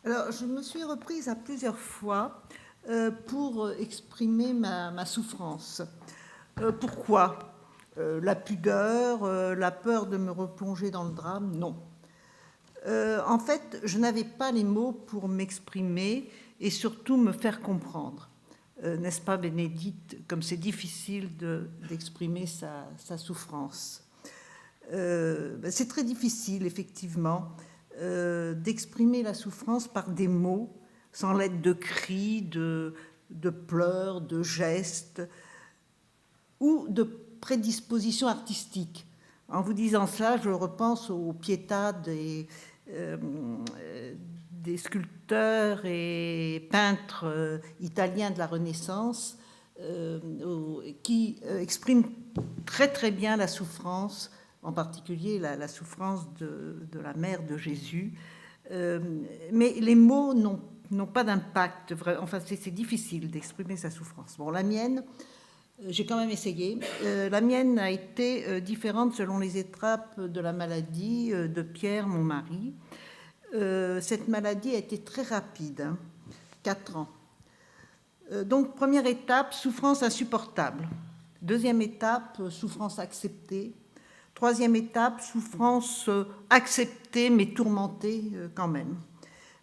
Alors, je me suis reprise à plusieurs fois pour exprimer ma souffrance. Pourquoi la pudeur, la peur de me replonger dans le drame? Non. En fait, je n'avais pas les mots pour m'exprimer et surtout me faire comprendre. N'est-ce pas, Bénédicte, comme c'est difficile d'exprimer sa souffrance. C'est très difficile, effectivement, d'exprimer la souffrance par des mots, sans l'aide de cris, de pleurs, de gestes ou de prédispositions artistiques. En vous disant cela, je repense aux Pietà des sculpteurs et peintres italiens de la Renaissance qui expriment très très bien la souffrance, en particulier la souffrance de la mère de Jésus. Mais les mots n'ont pas d'impact. Enfin, c'est difficile d'exprimer sa souffrance. Bon, la mienne, j'ai quand même essayé. La mienne a été différente selon les étapes de la maladie de Pierre, mon mari. Cette maladie a été très rapide, 4 ans. Donc, première étape, souffrance insupportable. Deuxième étape, souffrance acceptée. Troisième étape, souffrance acceptée mais tourmentée quand même.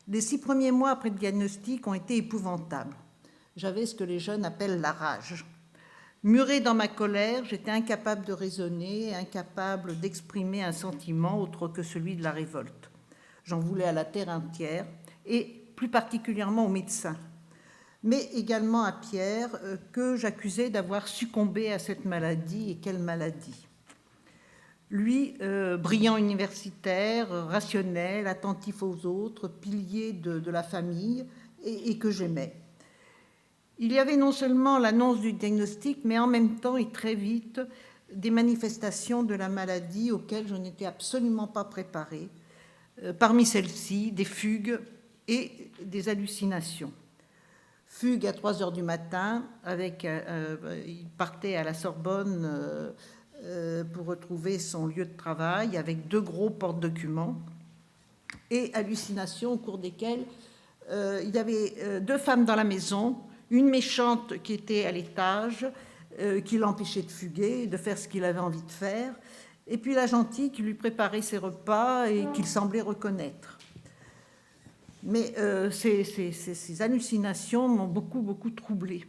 Les 6 premiers mois après le diagnostic ont été épouvantables. J'avais ce que les jeunes appellent la rage. Murée dans ma colère, j'étais incapable de raisonner, incapable d'exprimer un sentiment autre que celui de la révolte. J'en voulais à la terre entière et plus particulièrement aux médecins, mais également à Pierre, que j'accusais d'avoir succombé à cette maladie. Et quelle maladie! Lui, brillant universitaire, rationnel, attentif aux autres, pilier de la famille et que j'aimais. Il y avait non seulement l'annonce du diagnostic, mais en même temps et très vite des manifestations de la maladie auxquelles je n'étais absolument pas préparée. Parmi celles-ci, des fugues et des hallucinations. Fugue à 3 heures du matin, il partait à la Sorbonne pour retrouver son lieu de travail avec 2 gros porte-documents, et hallucinations au cours desquelles il y avait 2 femmes dans la maison, une méchante qui était à l'étage, qui l'empêchait de fuguer, de faire ce qu'il avait envie de faire, et puis la gentille qui lui préparait ses repas et qu'il semblait reconnaître. Mais ces hallucinations m'ont beaucoup troublée.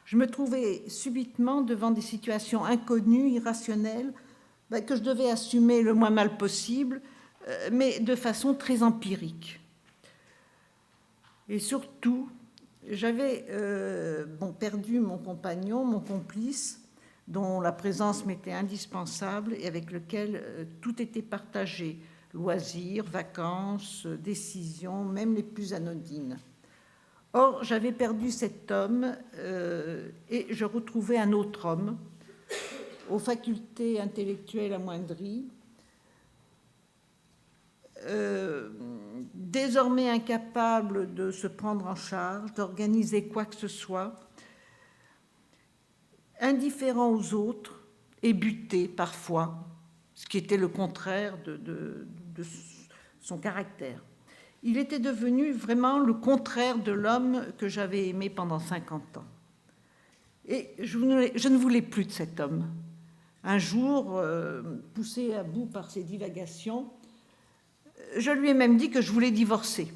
Je me trouvais subitement devant des situations inconnues, irrationnelles, que je devais assumer le moins mal possible, mais de façon très empirique. Et surtout, j'avais perdu mon compagnon, mon complice, dont la présence m'était indispensable et avec lequel tout était partagé, loisirs, vacances, décisions, même les plus anodines. Or, j'avais perdu cet homme et je retrouvais un autre homme, aux facultés intellectuelles amoindries, désormais incapable de se prendre en charge, d'organiser quoi que ce soit, indifférent aux autres et buté parfois, ce qui était le contraire de son caractère. Il était devenu vraiment le contraire de l'homme que j'avais aimé pendant 50 ans. Et je ne voulais plus de cet homme. Un jour, poussé à bout par ses divagations, je lui ai même dit que je voulais divorcer.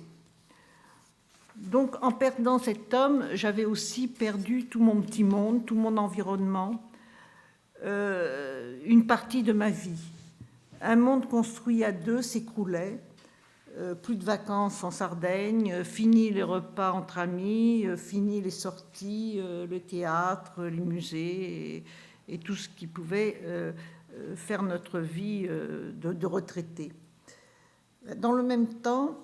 Donc, en perdant cet homme, j'avais aussi perdu tout mon petit monde, tout mon environnement, une partie de ma vie. Un monde construit à 2 s'écroulait. Plus de vacances en Sardaigne, fini les repas entre amis, fini les sorties, le théâtre, les musées et tout ce qui pouvait faire notre vie de retraité. Dans le même temps,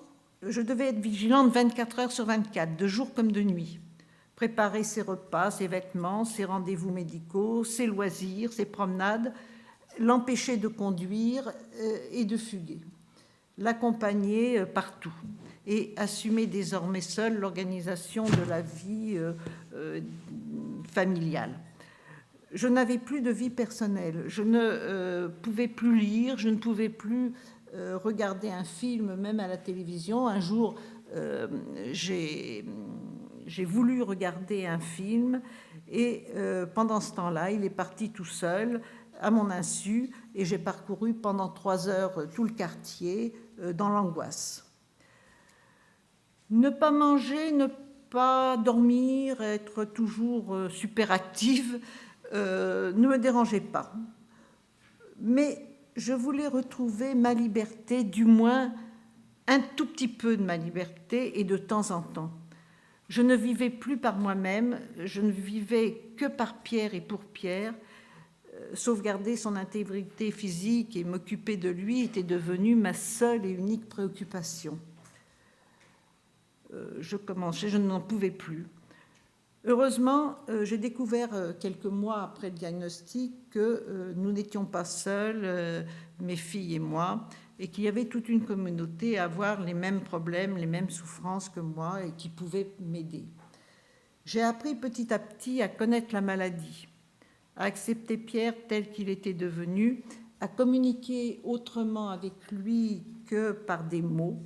je devais être vigilante 24 heures sur 24, de jour comme de nuit. Préparer ses repas, ses vêtements, ses rendez-vous médicaux, ses loisirs, ses promenades, l'empêcher de conduire et de fuguer. L'accompagner partout et assumer désormais seule l'organisation de la vie familiale. Je n'avais plus de vie personnelle, je ne pouvais plus lire, je ne pouvais plus regarder un film, même à la télévision. Un jour, j'ai voulu regarder un film et pendant ce temps-là, il est parti tout seul à mon insu et j'ai parcouru pendant 3 heures tout le quartier dans l'angoisse. Ne pas manger, ne pas dormir, être toujours super active ne me dérangeait pas. Mais je voulais retrouver ma liberté, du moins un tout petit peu de ma liberté et de temps en temps. Je ne vivais plus par moi-même, je ne vivais que par Pierre et pour Pierre. Sauvegarder son intégrité physique et m'occuper de lui était devenu ma seule et unique préoccupation. Je n'en pouvais plus. Heureusement, j'ai découvert quelques mois après le diagnostic que nous n'étions pas seuls, mes filles et moi, et qu'il y avait toute une communauté à avoir les mêmes problèmes, les mêmes souffrances que moi et qui pouvaient m'aider. J'ai appris petit à petit à connaître la maladie, à accepter Pierre tel qu'il était devenu, à communiquer autrement avec lui que par des mots.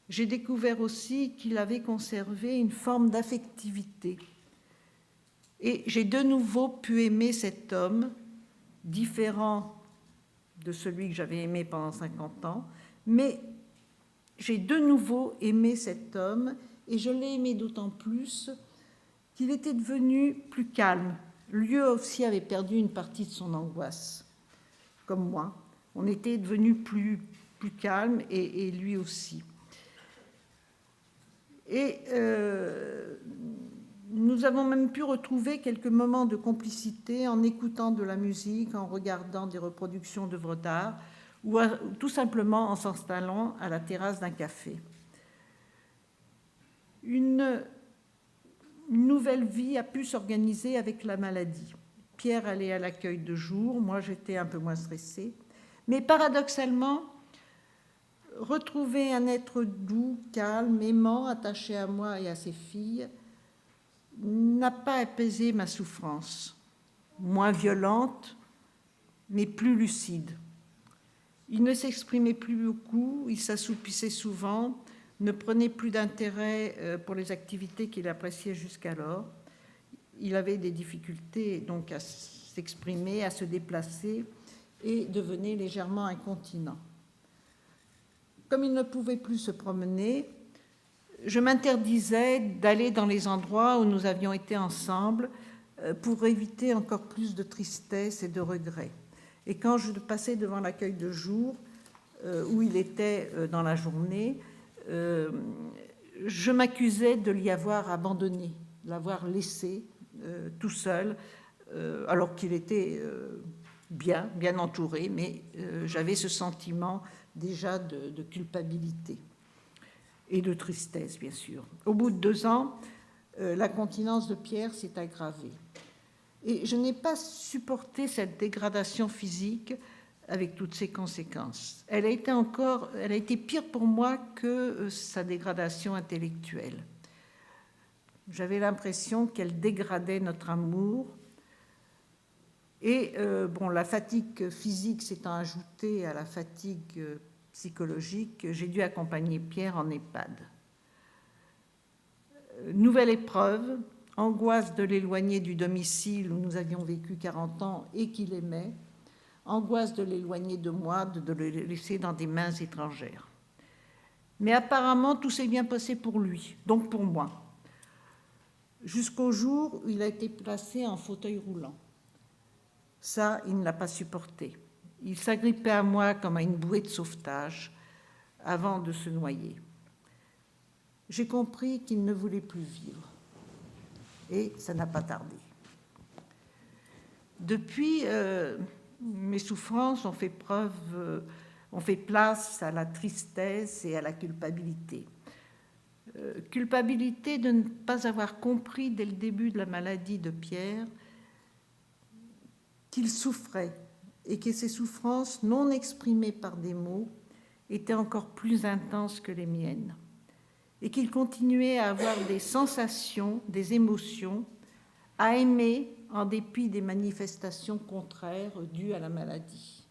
J'ai découvert aussi qu'il avait conservé une forme d'affectivité. Et j'ai de nouveau pu aimer cet homme, différent de celui que j'avais aimé pendant 50 ans, mais j'ai de nouveau aimé cet homme et je l'ai aimé d'autant plus qu'il était devenu plus calme. Lui aussi avait perdu une partie de son angoisse, comme moi. On était devenus plus calme et lui aussi. Et nous avons même pu retrouver quelques moments de complicité en écoutant de la musique, en regardant des reproductions d'œuvres d'art ou tout simplement en s'installant à la terrasse d'un café. Une nouvelle vie a pu s'organiser avec la maladie. Pierre allait à l'accueil de jour, moi j'étais un peu moins stressée. Mais paradoxalement, retrouver un être doux, calme, aimant, attaché à moi et à ses filles, n'a pas apaisé ma souffrance, moins violente, mais plus lucide. Il ne s'exprimait plus beaucoup, il s'assoupissait souvent, ne prenait plus d'intérêt pour les activités qu'il appréciait jusqu'alors. Il avait des difficultés donc à s'exprimer, à se déplacer et devenait légèrement incontinent. Comme il ne pouvait plus se promener, je m'interdisais d'aller dans les endroits où nous avions été ensemble pour éviter encore plus de tristesse et de regret. Et quand je passais devant l'accueil de jour, où il était dans la journée, je m'accusais de l'y avoir abandonné, de l'avoir laissé tout seul, alors qu'il était bien entouré, mais j'avais ce sentiment déjà de culpabilité et de tristesse, bien sûr. Au bout de 2 ans, l'incontinence de Pierre s'est aggravée. Et je n'ai pas supporté cette dégradation physique avec toutes ses conséquences. Elle a été pire pour moi que sa dégradation intellectuelle. J'avais l'impression qu'elle dégradait notre amour. Et la fatigue physique s'étant ajoutée à la fatigue psychologique, j'ai dû accompagner Pierre en EHPAD. Nouvelle épreuve, angoisse de l'éloigner du domicile où nous avions vécu 40 ans et qu'il aimait, angoisse de l'éloigner de moi, de le laisser dans des mains étrangères. Mais apparemment, tout s'est bien passé pour lui, donc pour moi, jusqu'au jour où il a été placé en fauteuil roulant. Ça, il ne l'a pas supporté. Il s'agrippait à moi comme à une bouée de sauvetage avant de se noyer. J'ai compris qu'il ne voulait plus vivre. Et ça n'a pas tardé. Depuis, mes souffrances ont fait place à la tristesse et à la culpabilité. Culpabilité de ne pas avoir compris dès le début de la maladie de Pierre qu'il souffrait et que ses souffrances non exprimées par des mots étaient encore plus intenses que les miennes et qu'il continuait à avoir des sensations, des émotions, à aimer en dépit des manifestations contraires dues à la maladie.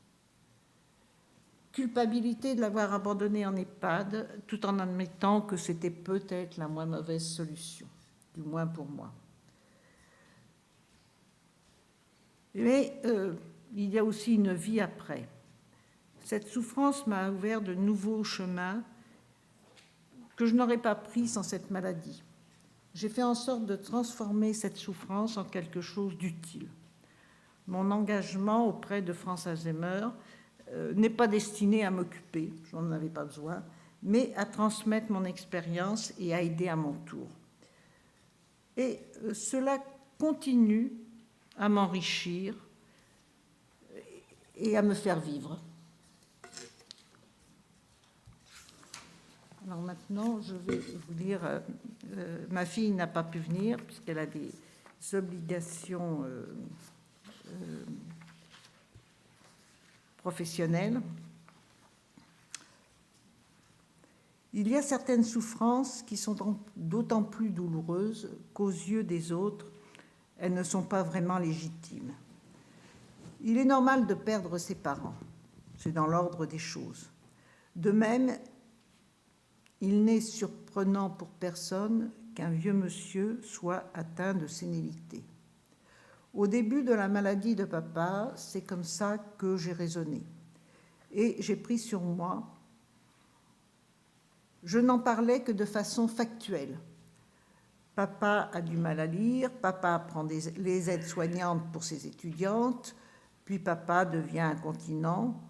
culpabilité de l'avoir abandonné en EHPAD, tout en admettant que c'était peut-être la moins mauvaise solution, du moins pour moi. Mais il y a aussi une vie après. Cette souffrance m'a ouvert de nouveaux chemins que je n'aurais pas pris sans cette maladie. J'ai fait en sorte de transformer cette souffrance en quelque chose d'utile. Mon engagement auprès de France Alzheimer n'est pas destiné à m'occuper, je n'en avais pas besoin, mais à transmettre mon expérience et à aider à mon tour. Et cela continue à m'enrichir et à me faire vivre. Alors maintenant, je vais vous dire, ma fille n'a pas pu venir puisqu'elle a des obligations professionnelles. Il y a certaines souffrances qui sont d'autant plus douloureuses qu'aux yeux des autres, elles ne sont pas vraiment légitimes. Il est normal de perdre ses parents, c'est dans l'ordre des choses. De même, il n'est surprenant pour personne qu'un vieux monsieur soit atteint de sénilité. Au début de la maladie de papa, c'est comme ça que j'ai raisonné. Et j'ai pris sur moi. Je n'en parlais que de façon factuelle. Papa a du mal à lire, papa prend les aides soignantes pour ses étudiantes, puis papa devient incontinent.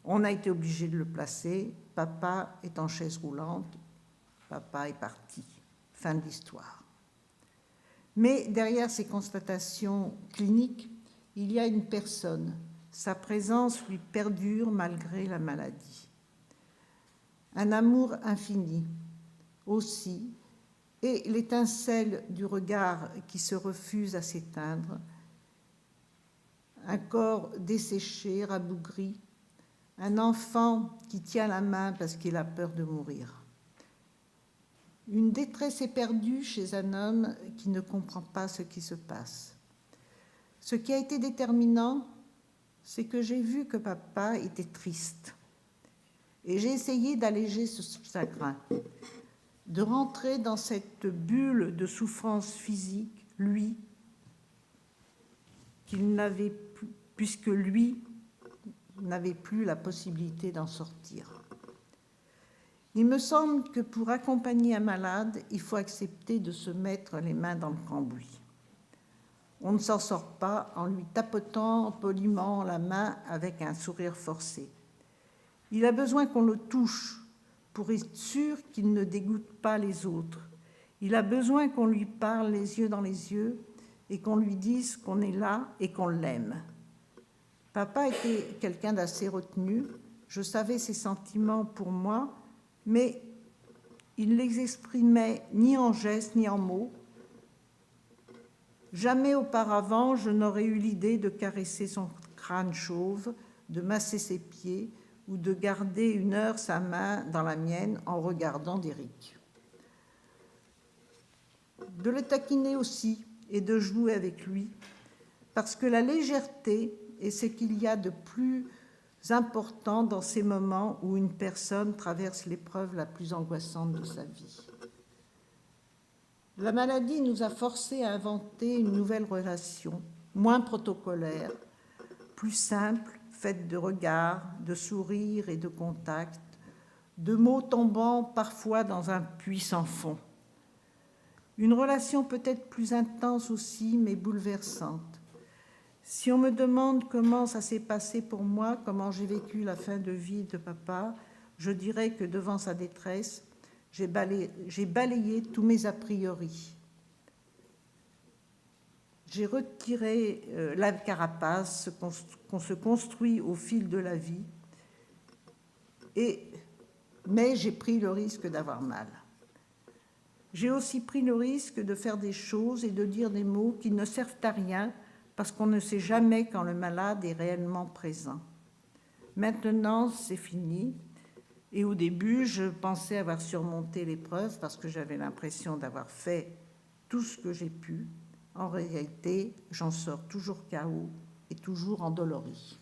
On a été obligé de le placer. Papa est en chaise roulante. Papa est parti. Fin de l'histoire. Mais derrière ces constatations cliniques, il y a une personne. Sa présence lui perdure malgré la maladie. Un amour infini aussi, et l'étincelle du regard qui se refuse à s'éteindre, un corps desséché, rabougri, un enfant qui tient la main parce qu'il a peur de mourir. Une détresse éperdue chez un homme qui ne comprend pas ce qui se passe. Ce qui a été déterminant, c'est que j'ai vu que papa était triste. Et j'ai essayé d'alléger ce chagrin, de rentrer dans cette bulle de souffrance physique, lui, qu'il n'avait plus, puisque lui n'avait plus la possibilité d'en sortir. Il me semble que pour accompagner un malade, il faut accepter de se mettre les mains dans le cambouis. On ne s'en sort pas en lui tapotant poliment la main avec un sourire forcé. Il a besoin qu'on le touche pour être sûr qu'il ne dégoûte pas les autres. Il a besoin qu'on lui parle les yeux dans les yeux et qu'on lui dise qu'on est là et qu'on l'aime. Papa était quelqu'un d'assez retenu. Je savais ses sentiments pour moi, mais il ne les exprimait ni en gestes ni en mots. Jamais auparavant, je n'aurais eu l'idée de caresser son crâne chauve, de masser ses pieds ou de garder une heure sa main dans la mienne en regardant Derrick. De le taquiner aussi et de jouer avec lui, parce que la légèreté est ce qu'il y a de plus important dans ces moments où une personne traverse l'épreuve la plus angoissante de sa vie. La maladie nous a forcés à inventer une nouvelle relation, moins protocolaire, plus simple, faite de regards, de sourires et de contacts, de mots tombant parfois dans un puits sans fond. Une relation peut-être plus intense aussi, mais bouleversante. Si on me demande comment ça s'est passé pour moi, comment j'ai vécu la fin de vie de papa, je dirais que devant sa détresse, j'ai balayé tous mes a priori. J'ai retiré la carapace qu'on se construit au fil de la vie, mais j'ai pris le risque d'avoir mal. J'ai aussi pris le risque de faire des choses et de dire des mots qui ne servent à rien parce qu'on ne sait jamais quand le malade est réellement présent. Maintenant, c'est fini. Et au début, je pensais avoir surmonté l'épreuve parce que j'avais l'impression d'avoir fait tout ce que j'ai pu. En réalité, j'en sors toujours KO et toujours endolori.